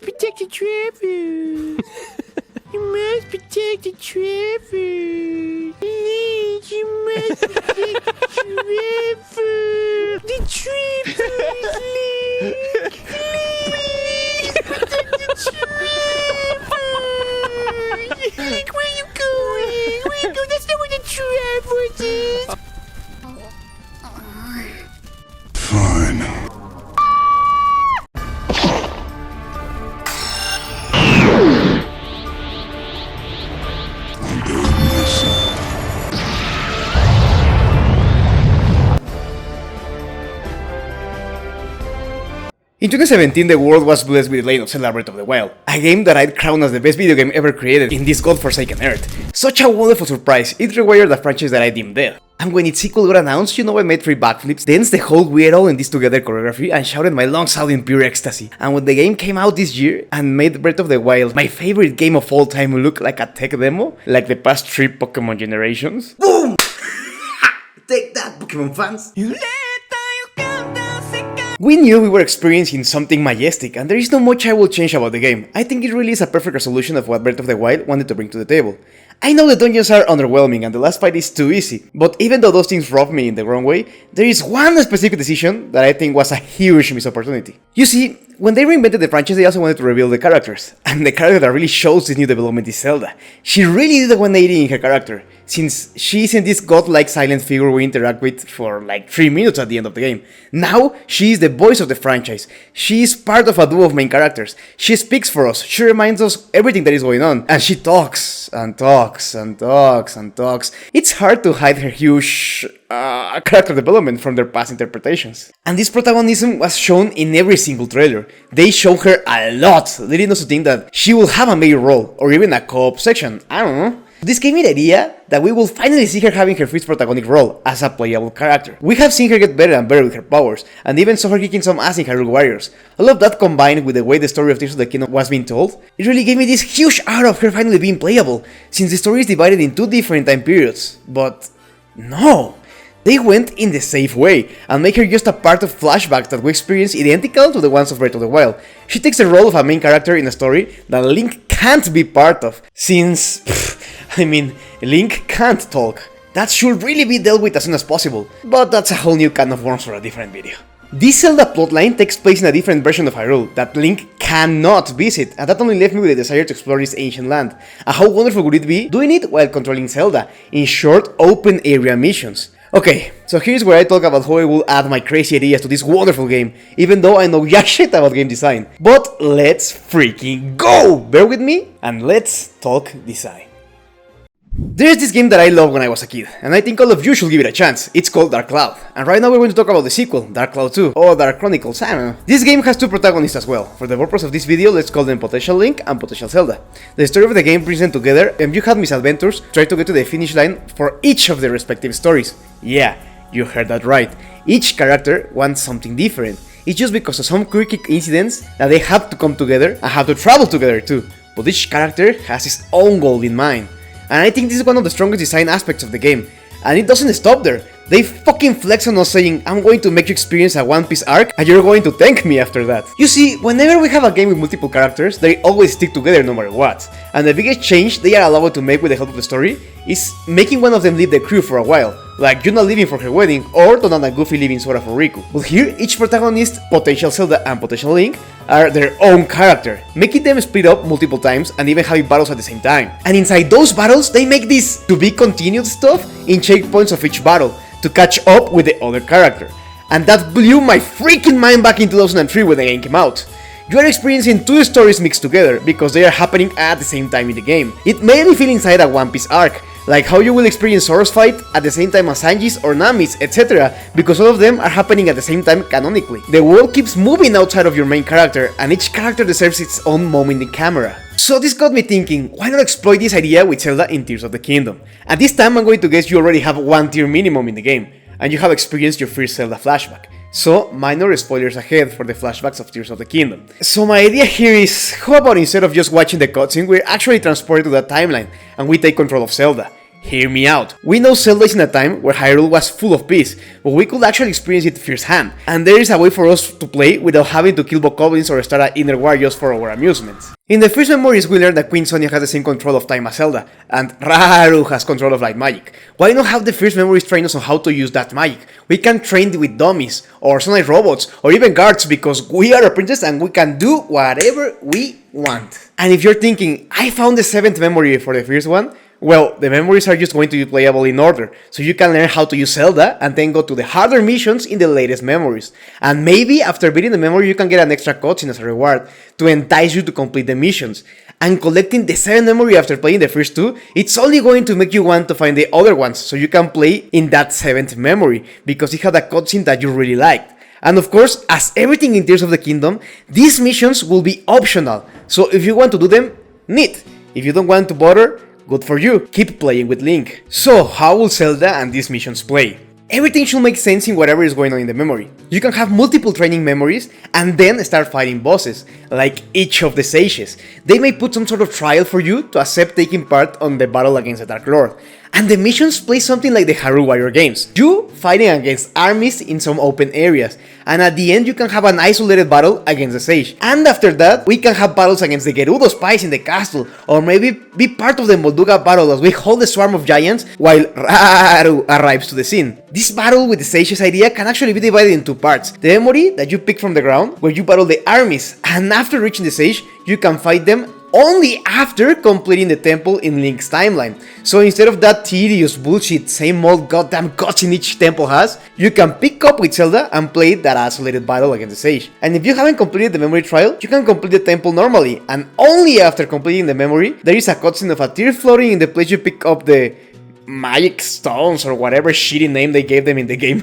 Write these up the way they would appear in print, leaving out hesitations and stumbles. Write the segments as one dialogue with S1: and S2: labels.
S1: protect the travelers. You must protect the travelers. Link, you must protect the travelers. The travelers, Link. Link, protect the travelers. Link, where you going? Where you going? That's not where the travelers is.
S2: Fine.
S3: In 2017, the world was blessed with the Legend of Zelda Breath of the Wild, a game that I'd crown as the best video game ever created in this godforsaken earth. Such a wonderful surprise, it rewired a franchise that I deemed dead. And when its sequel got announced, you know I made 3 backflips, danced the whole weird all in this together choreography, and shouted my lungs out in pure ecstasy. And when the game came out this year, and made Breath of the Wild my favorite game of all time look like a tech demo, like the past 3 Pokemon generations, boom! Take that, Pokemon fans! We knew we were experiencing something majestic, and there is not much I will change about the game. I think it really is a perfect resolution of what Breath of the Wild wanted to bring to the table. I know the dungeons are underwhelming and the last fight is too easy, but even though those things rub me in the wrong way, there is one specific decision that I think was a huge missed opportunity. You see, when they reinvented the franchise, they also wanted to reveal the characters, and the character that really shows this new development is Zelda. She really did a 180 in her character, since she isn't this godlike silent figure we interact with for like 3 minutes at the end of the game. Now, she is the voice of the franchise. She is part of a duo of main characters. She speaks for us, she reminds us everything that is going on, and she talks, and talks, and talks, and talks. It's hard to hide her huge character development from their past interpretations. And this protagonism was shown in every single trailer. They show her a lot, leading us to think that she will have a major role, or even a co-op section, I don't know. This gave me the idea that we will finally see her having her first protagonic role as a playable character. We have seen her get better and better with her powers, and even saw her kicking some ass in Hyrule Warriors. All of that combined with the way the story of Tears of the Kingdom was being told, it really gave me this huge aura of her finally being playable, since the story is divided in 2 different time periods. But no! They went in the safe way, and make her just a part of flashbacks that we experience identical to the ones of Breath of the Wild. She takes the role of a main character in a story that Link can't be part of, since, Link can't talk. That should really be dealt with as soon as possible, but that's a whole new can of worms for a different video. This Zelda plotline takes place in a different version of Hyrule that Link cannot visit, and that only left me with the desire to explore this ancient land. And how wonderful would it be doing it while controlling Zelda, in short, open area missions. Okay, so here's where I talk about how I will add my crazy ideas to this wonderful game, even though I know jack shit about game design. But let's freaking go! Bear with me, and let's talk design. There's this game that I loved when I was a kid, and I think all of you should give it a chance. It's called Dark Cloud, and right now we're going to talk about the sequel, Dark Cloud 2, or Dark Chronicles, I don't know. This game has 2 protagonists as well. For the purpose of this video, let's call them Potential Link and Potential Zelda. The story of the game brings them together, and you have misadventures try to get to the finish line for each of their respective stories. Yeah, you heard that right. Each character wants something different. It's just because of some quirky incidents that they have to come together and have to travel together too. But each character has his own goal in mind. And I think this is one of the strongest design aspects of the game. And it doesn't stop there. They fucking flex on us saying, I'm going to make you experience a One Piece arc and you're going to thank me after that. You see, whenever we have a game with multiple characters, they always stick together no matter what. And the biggest change they are allowed to make with the help of the story is making one of them leave the crew for a while. Like Yuna leaving for her wedding, or Donald and Goofy leaving Sora for Riku. But here, each protagonist, Potential Zelda and Potential Link, are their own character, making them split up multiple times and even having battles at the same time. And inside those battles, they make this to be continued stuff in checkpoints of each battle, to catch up with the other character. And that blew my freaking mind back in 2003 when the game came out. You are experiencing 2 stories mixed together because they are happening at the same time in the game. It made me feel inside a One Piece arc, like how you will experience Sora's fight at the same time as Sanji's or Nami's, etc. because all of them are happening at the same time canonically. The world keeps moving outside of your main character, and each character deserves its own moment in camera. So this got me thinking, why not exploit this idea with Zelda in Tears of the Kingdom? At this time I'm going to guess you already have 1 tier minimum in the game, and you have experienced your first Zelda flashback. So, minor spoilers ahead for the flashbacks of Tears of the Kingdom. So my idea here is, how about instead of just watching the cutscene, we're actually transported to that timeline, and we take control of Zelda. Hear me out. We know Zelda is in a time where Hyrule was full of peace, but we could actually experience it firsthand, and there is a way for us to play without having to kill bokoblins or start an inner war just for our amusement. In the first memories we learned that Queen Sonia has the same control of time as Zelda, and Raru has control of light magic. Why not have the first memories train us on how to use that magic? We can train with dummies, or sunlight robots, or even guards, because we are a princess and we can do whatever we want. And if you're thinking, I found the 7th memory for the first one, well, the memories are just going to be playable in order, so you can learn how to use Zelda and then go to the harder missions in the latest memories. And maybe after beating the memory you can get an extra cutscene as a reward to entice you to complete the missions. And collecting the 7th memory after playing the first 2, it's only going to make you want to find the other ones so you can play in that 7th memory, because it had a cutscene that you really liked. And of course, as everything in Tears of the Kingdom, these missions will be optional, so if you want to do them, neat. If you don't want to bother, good for you, keep playing with Link. So, how will Zelda and these missions play? Everything should make sense in whatever is going on in the memory. You can have multiple training memories and then start fighting bosses, like each of the sages. They may put some sort of trial for you to accept taking part on the battle against the Dark Lord. And the missions play something like the Hyrule Warrior games. You fighting against armies in some open areas, and at the end you can have an isolated battle against the sage. And after that, we can have battles against the Gerudo spies in the castle, or maybe be part of the Molduga battle as we hold the swarm of giants while Raru arrives to the scene. This battle with the sage's idea can actually be divided in 2 parts. The memory that you pick from the ground, where you battle the armies, and after reaching the sage, you can fight them only after completing the temple in Link's timeline. So instead of that tedious bullshit same old goddamn cutscene each temple has, you can pick up with Zelda and play that isolated battle against the sage. And if you haven't completed the memory trial, you can complete the temple normally, and only after completing the memory, there is a cutscene of a tear floating in the place you pick up the magic stones or whatever shitty name they gave them in the game.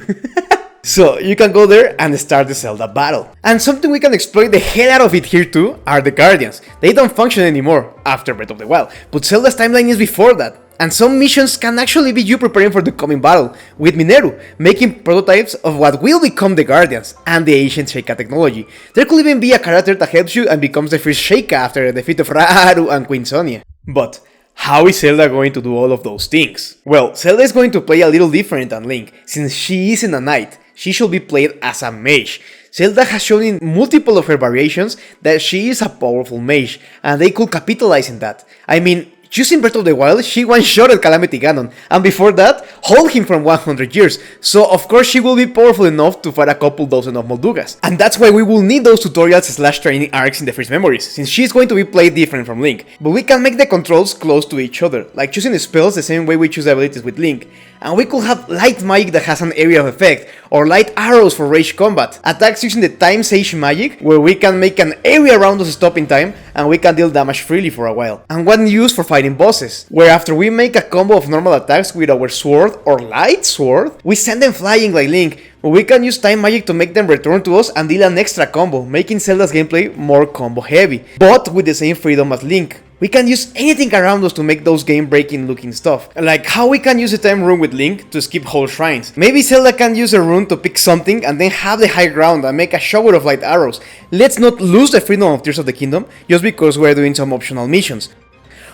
S3: So you can go there and start the Zelda battle. And something we can exploit the hell out of it here too are the Guardians. They don't function anymore after Breath of the Wild, but Zelda's timeline is before that. And some missions can actually be you preparing for the coming battle, with Mineru, making prototypes of what will become the Guardians, and the ancient Sheikah technology. There could even be a character that helps you and becomes the first Sheikah after the defeat of Raru and Queen Sonia. But how is Zelda going to do all of those things? Well, Zelda is going to play a little different than Link, since she isn't a knight. She should be played as a mage. Zelda has shown in multiple of her variations that she is a powerful mage, and they could capitalize in that. I mean, using Breath of the Wild, she one-shotted Calamity Ganon, and before that, hold him from 100 years, so of course she will be powerful enough to fight a couple dozen of Moldugas. And that's why we will need those tutorials / training arcs in the first memories, since she is going to be played different from Link. But we can make the controls close to each other, like choosing spells the same way we choose abilities with Link. And we could have light magic that has an area of effect, or light arrows for ranged combat, attacks using the time sage magic, where we can make an area around us stop in time, and we can deal damage freely for a while, and one used for fighting bosses, where after we make a combo of normal attacks with our sword or light sword, we send them flying like Link, but we can use time magic to make them return to us and deal an extra combo, making Zelda's gameplay more combo heavy, but with the same freedom as Link. We can use anything around us to make those game-breaking looking stuff, like how we can use the time rune with Link to skip whole shrines. Maybe Zelda can use a rune to pick something and then have the high ground and make a shower of light arrows. Let's not lose the freedom of Tears of the Kingdom just because we're doing some optional missions.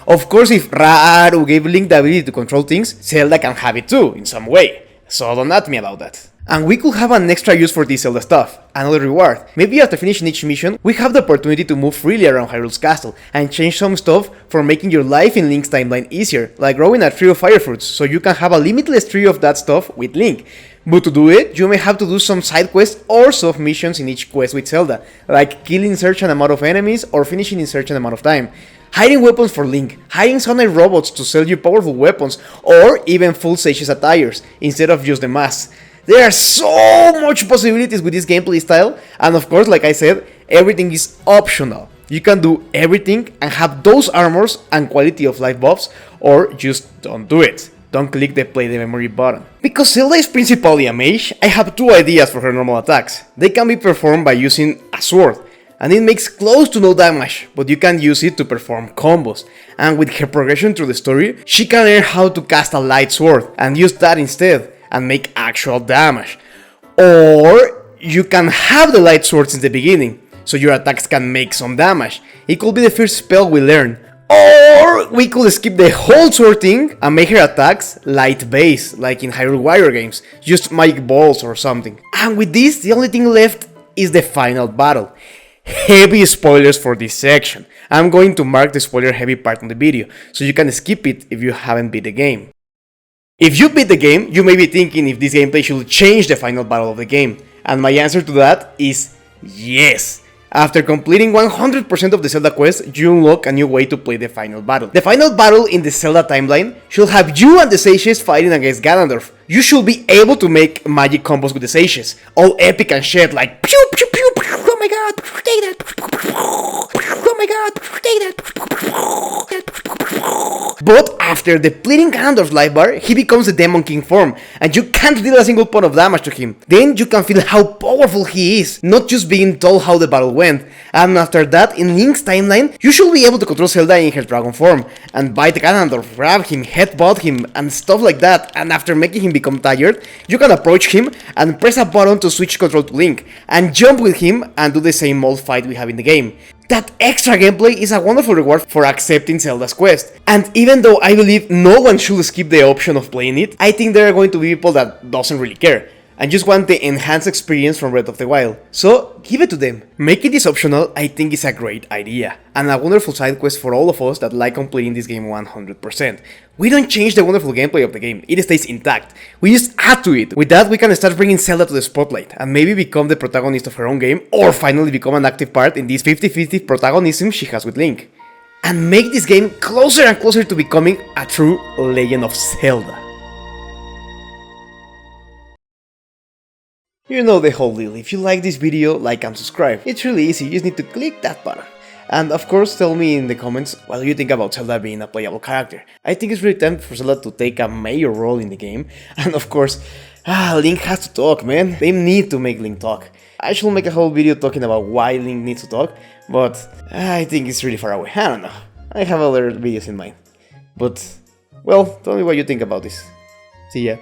S3: Of course, if Raru gave Link the ability to control things, Zelda can have it too, in some way. So don't at me about that. And we could have an extra use for this Zelda stuff, another reward. Maybe after finishing each mission, we have the opportunity to move freely around Hyrule's castle and change some stuff for making your life in Link's timeline easier, like growing a tree of fire fruits, so you can have a limitless tree of that stuff with Link. But to do it, you may have to do some side quests or soft missions in each quest with Zelda, like killing certain amount of enemies or finishing in certain amount of time. Hiding weapons for Link, hiding sunlight robots to sell you powerful weapons, or even full sage's attires, instead of just the masks. There are so much possibilities with this gameplay style, and of course, like I said, everything is optional. You can do everything and have those armors and quality of life buffs, or just don't do it. Don't click the play the memory button. Because Zelda is principally a mage, I have 2 ideas for her normal attacks. They can be performed by using a sword, and it makes close to no damage, but you can use it to perform combos. And with her progression through the story, she can learn how to cast a light sword, and use that instead, and make actual damage. Or you can have the light sword since the beginning, so your attacks can make some damage. It could be the first spell we learn, Or we could skip the whole sword thing and make her attacks light base, like in Hyrule Warrior games, just magic balls or something. And with this, the only thing left is the final battle. Heavy spoilers for this section. I'm going to mark the spoiler heavy part on the video, so you can skip it if you haven't beat the game. If you beat the game, you may be thinking if this gameplay should change the final battle of the game, and my answer to that is yes. After completing 100% of the Zelda quest, you unlock a new way to play the final battle. The final battle in the Zelda timeline should have you and the sages fighting against Ganondorf. You should be able to make magic combos with the sages, all epic and shit like pew pew pew pew, oh my god, take that, oh my god, take that. But after depleting Ganondorf's life bar, he becomes the Demon King form, and you can't deal a single point of damage to him. Then you can feel how powerful he is, not just being told how the battle went. And after that, in Link's timeline, you should be able to control Zelda in her dragon form, and bite Ganondorf, grab him, headbutt him, and stuff like that. And after making him become tired, you can approach him and press a button to switch control to Link, and jump with him and do the same old fight we have in the game. That extra gameplay is a wonderful reward for accepting Zelda's quest. And even though I believe no one should skip the option of playing it, I think there are going to be people that doesn't really care and just want the enhanced experience from Breath of the Wild. So give it to them. Making this optional I think is a great idea, and a wonderful side quest for all of us that like completing this game 100%. We don't change the wonderful gameplay of the game, it stays intact. We just add to it. With that we can start bringing Zelda to the spotlight, and maybe become the protagonist of her own game, or finally become an active part in this 50-50 protagonism she has with Link. And make this game closer and closer to becoming a true Legend of Zelda. You know the whole deal. If you like this video, like and subscribe. It's really easy, you just need to click that button. And of course, tell me in the comments what you think about Zelda being a playable character. I think it's really time for Zelda to take a major role in the game. And of course, Link has to talk, man. They need to make Link talk. I should make a whole video talking about why Link needs to talk, but I think it's really far away. I don't know. I have other videos in mind. But, well, tell me what you think about this. See ya.